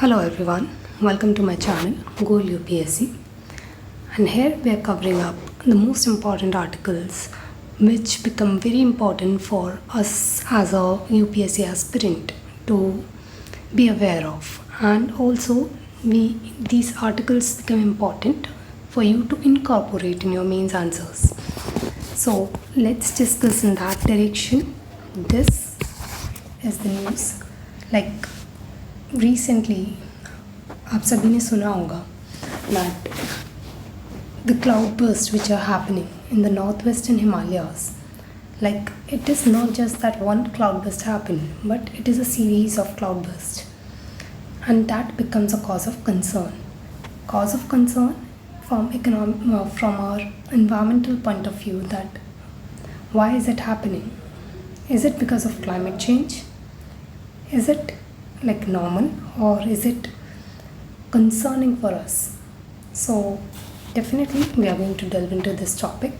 Hello everyone, welcome to my channel Goal UPSC, and here we are covering up the most important articles which become very important for us as a UPSC aspirant to be aware of, and also these articles become important for you to incorporate in your mains answers. So let's discuss in that direction. This is the news. Like recently आप सभी ने सुना होगा that the cloudbursts which are happening in the northwestern Himalayas, like it is not just that one cloudburst happened, but it is a series of cloudbursts, and that becomes a cause of concern. Cause of concern from our environmental point of view, that why is it happening? Is it because of climate change? Is it like normal, or is it concerning for us? So definitely we are going to delve into this topic.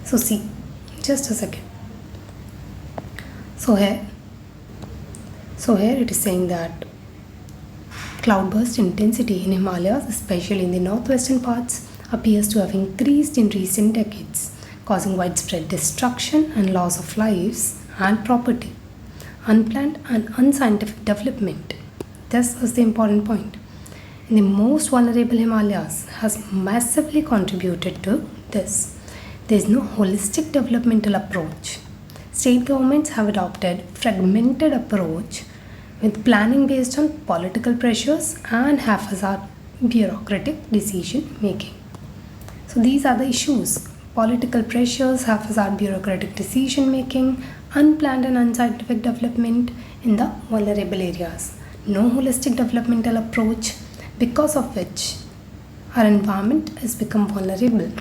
So see, just a second. So here it is saying that cloudburst intensity in Himalayas, especially in the northwestern parts, appears to have increased in recent decades, causing widespread destruction and loss of lives and property, unplanned and unscientific development. This is the important point. In the most vulnerable Himalayas has massively contributed to this. There is no holistic developmental approach. State governments have adopted fragmented approach with planning based on political pressures and haphazard bureaucratic decision making. So these are the issues: political pressures, haphazard bureaucratic decision making, unplanned and unscientific development in the vulnerable areas, no holistic developmental approach, because of which our environment has become vulnerable,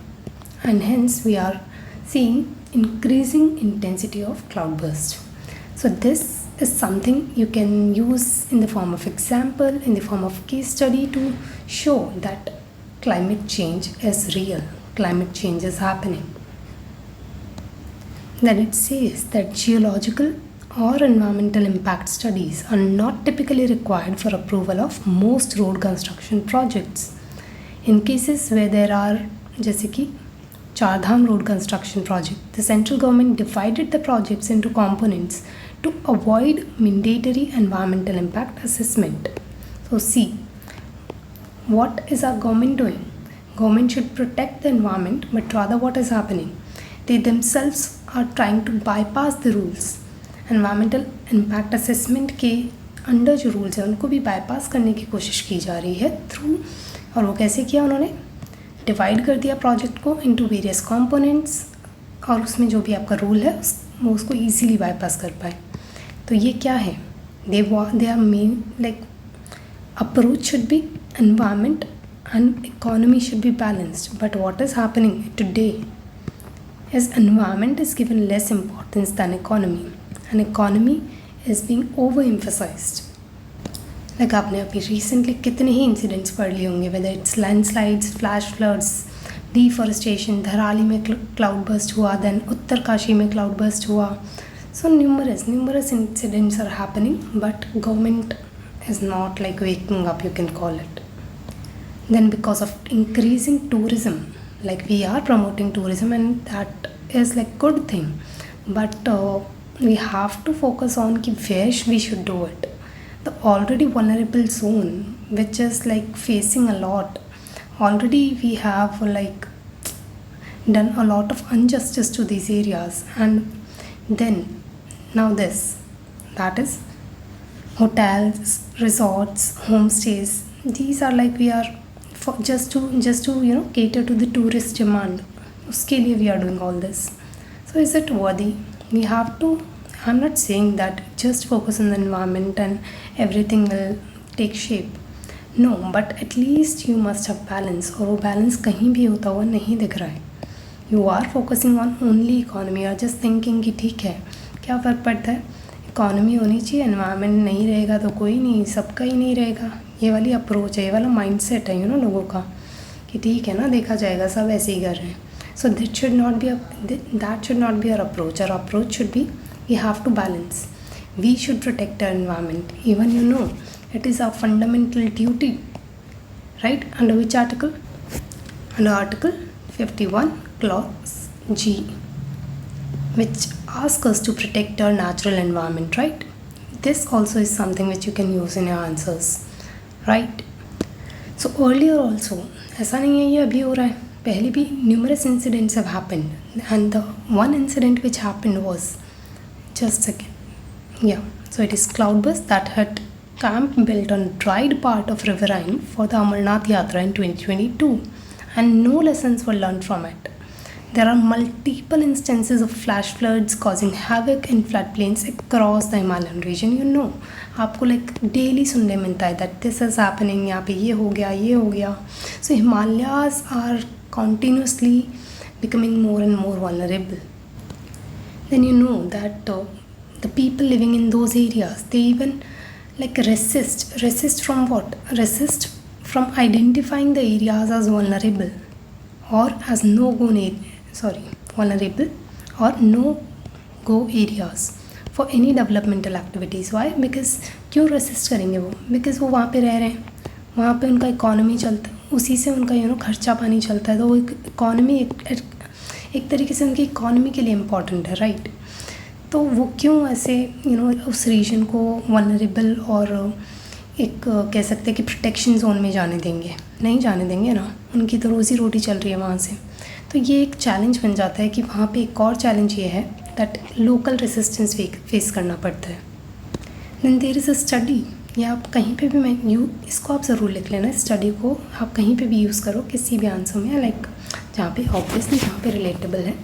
and hence we are seeing increasing intensity of cloudburst. So this is something you can use in the form of example, in the form of case study, to show that climate change is real, climate change is happening. Then it says that geological or environmental impact studies are not typically required for approval of most road construction projects. In cases where there are, जैसे कि Chardham road construction project, the central government divided the projects into components to avoid mandatory environmental impact assessment. So see, what is our government doing? Government should protect the environment, but rather what is happening? They themselves are trying to bypass the rules. Environmental impact assessment के under जो rules हैं उनको भी bypass करने की कोशिश की जा रही है थ्रू, और वो कैसे किया? उन्होंने डिवाइड कर दिया प्रोजेक्ट को इनटू वेरियस कंपोनेंट्स, और उसमें जो भी आपका रूल है वो उसको इजीली बाईपास कर पाए. तो ये क्या है? They are main like approach should be environment and economy should be balanced, but what is happening today is environment is given less importance than economy, and economy is being overemphasized. Like आपने अभी recently कितने ही incidents पढ़ लिए होंगे, whether it's landslides, flash floods, deforestation, Dharali में cloud burst हुआ, then Uttarkashi में cloud burst हुआ. So numerous incidents are happening, but government is not like waking up, you can call it. Then because of increasing tourism, like we are promoting tourism, and that is like good thing, but we have to focus on where we should do it. The already vulnerable zone, which is like facing a lot, already we have like done a lot of injustice to these areas, and then now this, that is hotels, resorts, homestays, these are like we are for just to cater to the tourist demand. उसके लिए we are doing all this. So is it worthy? We have to, I'm not saying that just focus on the environment and everything will take shape. No, but at least you must have balance, और वो balance कहीं भी होता हुआ नहीं दिख रहा है. You are focusing on only economy, or just thinking कि ठीक है, क्या फ़र्क पड़ता है, इकोनॉमी होनी चाहिए, एनवायरनमेंट नहीं रहेगा तो कोई नहीं, सबका ही नहीं रहेगा. ये वाली अप्रोच है, ये वाला माइंडसेट है लोगों का कि ठीक है ना, देखा जाएगा, सब ऐसे ही कर रहे हैं. So that should not be our approach. Our approach should be, we have to balance. We should protect our environment. Even It is our fundamental duty, right? Under which article? Under Article 51 Clause G, which asks us to protect our natural environment, right? This also is something which you can use in your answers, right? So earlier also, ऐसा नहीं है ये अभी हो रहा है, पहले भी numerous incidents have happened, and the one incident which happened was, just a second, yeah, so it is cloudburst that had camp built on dried part of riverine for the Amarnath Yatra in 2022, and no lessons were learned from it. There are multiple instances of flash floods causing havoc in floodplains across the Himalayan region. You know, आपको like daily सुनने मिलता है that this is happening, यहाँ पे ये हो गया. So Himalayas are continuously becoming more and more vulnerable. Then you know that the people living in those areas, they even like resist from what? Resist from identifying the areas as vulnerable or as vulnerable or no-go areas for any developmental activities. Why? Because क्यों resist करेंगे वो? Because वो वहाँ पे रह रहे हैं, वहाँ पे उनका इकोनॉमी चलता है, उसी से उनका खर्चा पानी चलता है, तो वो इकोनॉमी एक तरीके से उनकी इकोनॉमी के लिए इम्पॉर्टेंट है, राइट? तो वो क्यों ऐसे उस रीजन को वनरेबल और एक कह सकते हैं कि प्रोटेक्शन जोन में जाने देंगे? नहीं जाने देंगे ना, उनकी तो रोज़ी रोटी चल रही है वहाँ से. तो ये एक चैलेंज बन जाता है कि वहाँ पे एक और चैलेंज ये है दैट लोकल रेसिस्टेंस फेस करना पड़ता है. Then there is a study, या आप कहीं पे भी इसको आप ज़रूर लिख लेना, स्टडी को आप कहीं पे भी यूज़ करो किसी भी आंसर में, लाइक जहाँ पे ऑब्वियसली जहाँ पे रिलेटेबल है.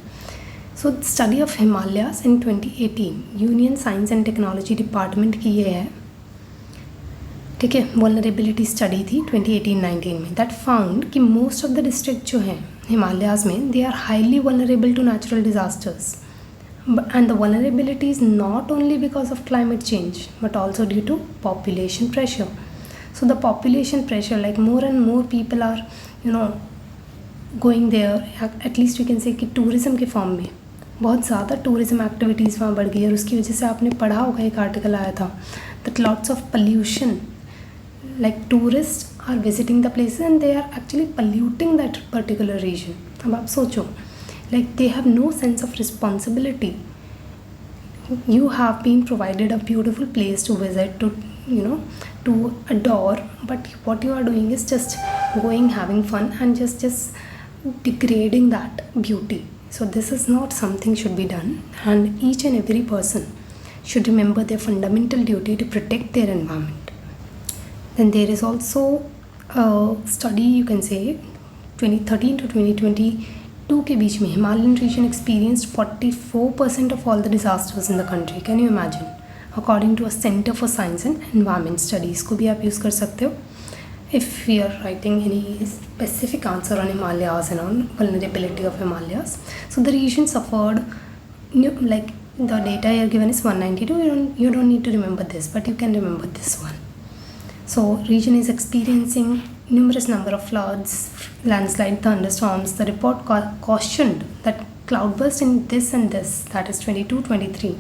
So study of Himalayas in 2018 union science and technology department की ये है, ठीक है, वल्नरेबिलिटी स्टडी थी 2018-19 में. दैट फाउंड कि मोस्ट ऑफ द डिस्ट्रिक्ट जो हैं हिमालयाज में, they are highly vulnerable to natural disasters, and the vulnerability is not only because of climate change but also due to population pressure. So the population pressure, like more and more people are going there, at least we can say कि tourism के form में बहुत ज़्यादा tourism activities वहाँ बढ़ गई है, और उसकी वजह से आपने पढ़ा होगा, एक आर्टिकल आया था that lots of pollution, like tourists are visiting the places and they are actually polluting that particular region. अब आप सोचो, like they have no sense of responsibility. You have been provided a beautiful place to visit, to adore, but what you are doing is just going, having fun, and just degrading that beauty. So this is not something should be done, and each and every person should remember their fundamental duty to protect their environment. Then there is also a study, you can say 2013 to 2022 के बीच में Himalayan reason experienced 44% of all the disasters in the country. Can you imagine? According to a Center for Science and Environment Studies को भी आप use कर सकते हो if we are writing any specific answer on Himalayas and on vulnerability of Himalayas. So the region suffered, like the data here given is 192. You don't need to remember this, but you can remember this one. So region is experiencing numerous number of floods, landslide, thunderstorms. The report cautioned that cloudburst in this and this, that is 22-23,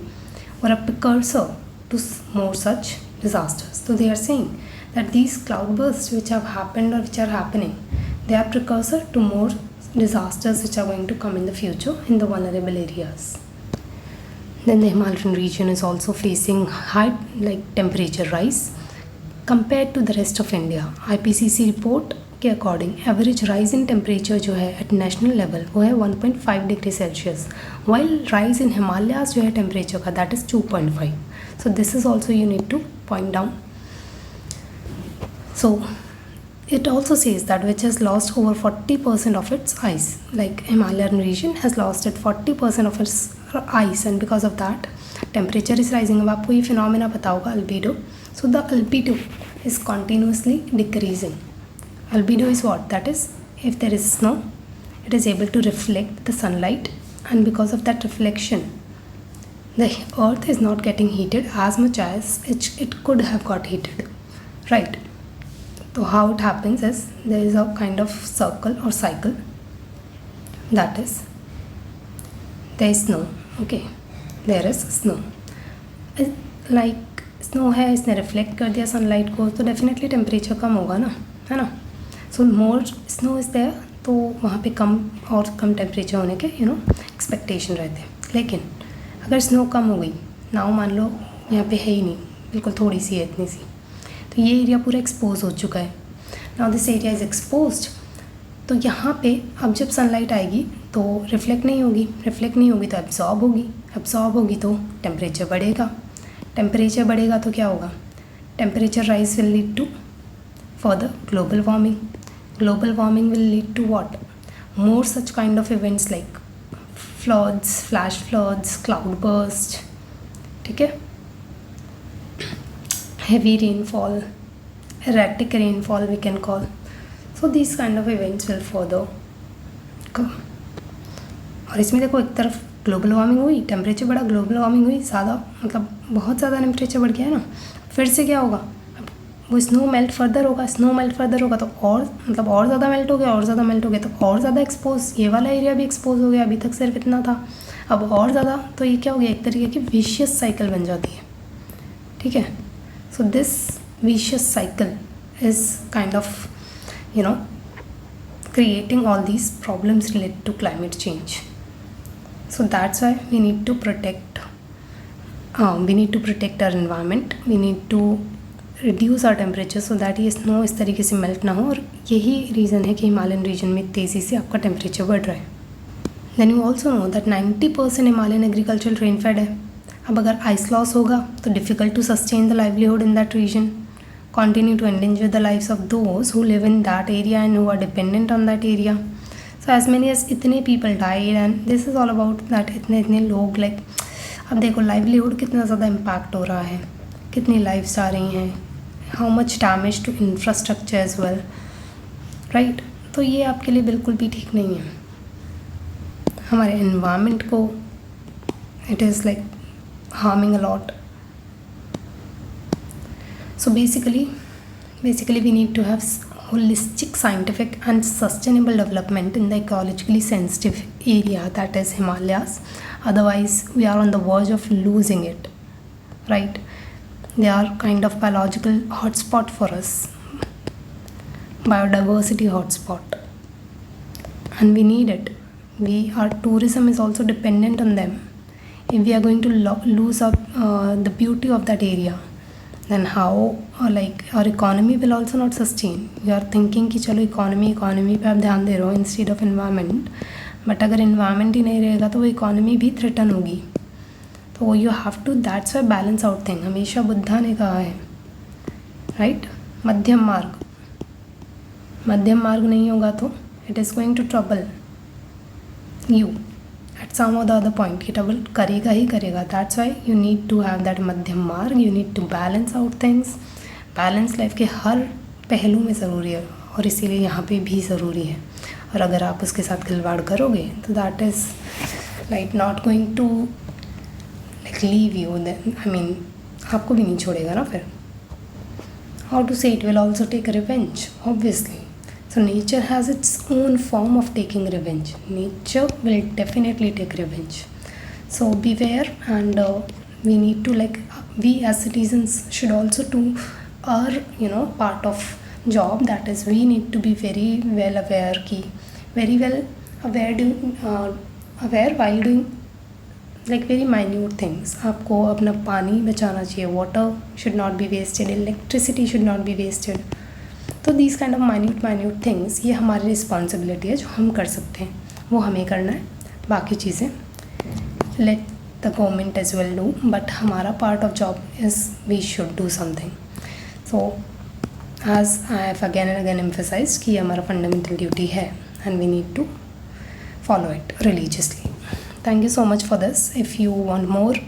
were a precursor to more such disasters. So they are saying that these cloudbursts which have happened or which are happening, they are precursor to more disasters which are going to come in the future in the vulnerable areas. Then the Himalayan region is also facing high temperature rise compared to the rest of India. IPCC report के according average rise in temperature जो है eight national level वो है 1.5 degree Celsius, while rise in Himalayas जो है temperature का that is 2.5. So this is also you need two point down. So it also says that which has lost over 40% of its ice, like Himalayan region has lost at 40% of its ice, and because of that temperature is rising. अब आपको ये phenomena पता होगा albedo. So the albedo is continuously decreasing. Albedo is what? That is, if there is snow, it is able to reflect the sunlight, and because of that reflection the earth is not getting heated as much as it could have got heated, right? So how it happens is there is a kind of circle or cycle, that is there is snow, okay, there is snow, like snow है, इसने reflect कर दिया sunlight को, तो definitely temperature कम होगा ना, है ना. सो मोर स्नो इज़ देयर, तो वहाँ पे कम और कम टेम्परेचर होने के एक्सपेक्टेशन रहते हैं. लेकिन अगर स्नो कम हो गई, नाउ मान लो यहाँ पे है ही नहीं, बिल्कुल थोड़ी सी है, इतनी सी, तो ये एरिया पूरा एक्सपोज हो चुका है. Now this area is exposed. तो यहाँ पे अब जब सनलाइट आएगी तो रिफ्लेक्ट नहीं होगी तो एब्जॉर्ब होगी तो टेम्परेचर बढ़ेगा तो क्या होगा, temperature rise will lead to further global warming will lead to what, more such kind of events like floods, flash floods, cloud burst, ठीक है, heavy rainfall, erratic rainfall we can call. So these kind of events will further come. और इसमें देखो, एक तरफ global warming हुई, temperature बढ़ा, global warming हुई, ज़्यादा मतलब बहुत ज़्यादा टेम्परेचर बढ़ गया है ना. फिर से क्या होगा, अब वो स्नो मेल्ट फर्दर होगा तो और मतलब और ज़्यादा मेल्ट हो गया तो और ज़्यादा एक्सपोज, ये वाला एरिया भी एक्सपोज हो गया, अभी तक सिर्फ इतना था, अब और ज़्यादा, तो ये क्या हो गया, एक तरीके की विशियस साइकिल बन जाती है. ठीक है. So this vicious cycle is kind of, creating all these problems related to climate change. So that's why we need to protect our environment. We need to reduce our temperature so that ये snow इस तरीके से melt ना हो, और यही reason है कि हिमालयन region में तेज़ी से आपका temperature बढ़ रहा है. Then you also know that 90% Himalayan agricultural rain fed है. अब अगर आइस लॉस होगा तो difficult to sustain the livelihood in that region, continue to endanger the lives of those who live in that area and who are dependent on that area. So as many as इतने people died and this is all about that, इतने लोग like, अब देखो livelihood कितना ज़्यादा impact हो रहा है, कितनी लाइव्स जा रही हैं, how much damage to infrastructure as well, right. तो ये आपके लिए बिल्कुल भी ठीक नहीं है. हमारे एनवायरनमेंट को it is like harming a lot. So basically we need to have holistic, scientific and sustainable development in the ecologically sensitive area that is Himalayas. Otherwise we are on the verge of losing it, right? They are kind of biological hotspot for us, biodiversity hotspot, and we need it. Our tourism is also dependent on them. If we are going to lose the beauty of that area, then how our economy will also not sustain. You are thinking कि चलो economy पे आप ध्यान दे रहे हो instead of environment, but अगर environment ही नहीं रहेगा तो वो economy भी threaten होगी. तो you have to, that's why balance out thing. हमेशा बुद्धा ने कहा है, right? मध्यम मार्ग नहीं होगा तो it is going to trouble you at some or the other point. ये ट्रबल करेगा ही करेगा. That's why you need to have that मध्यम मार्ग. You need to balance out things. Balance life के हर पहलू में ज़रूरी है, और इसीलिए यहाँ पे भी ज़रूरी है. और अगर आप उसके साथ खिलवाड़ करोगे तो that is like not going to like leave you. I mean आपको भी नहीं छोड़ेगा ना फिर. How to say, it will also take revenge obviously. So nature has its own form of taking revenge. Nature will definitely take revenge. So beware, and we need to we as citizens should also do our part of job, that is we need to be very well aware while doing very minute things. आपको अपना पानी बचाना चाहिए. Water should not be wasted. Electricity should not be wasted. तो these kind of minute things, ये हमारी responsibility है जो हम कर सकते हैं, वो हमें करना है. बाकी चीज़ें let the government as well do, but हमारा part of job is we should do something. So as I have again and again emphasised कि हमारा फंडामेंटल ड्यूटी है and we need to follow it religiously. Thank you so much for this. If you want more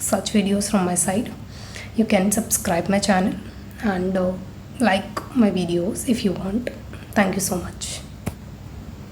such videos from my side, you can subscribe my channel and like my videos if you want. Thank you so much.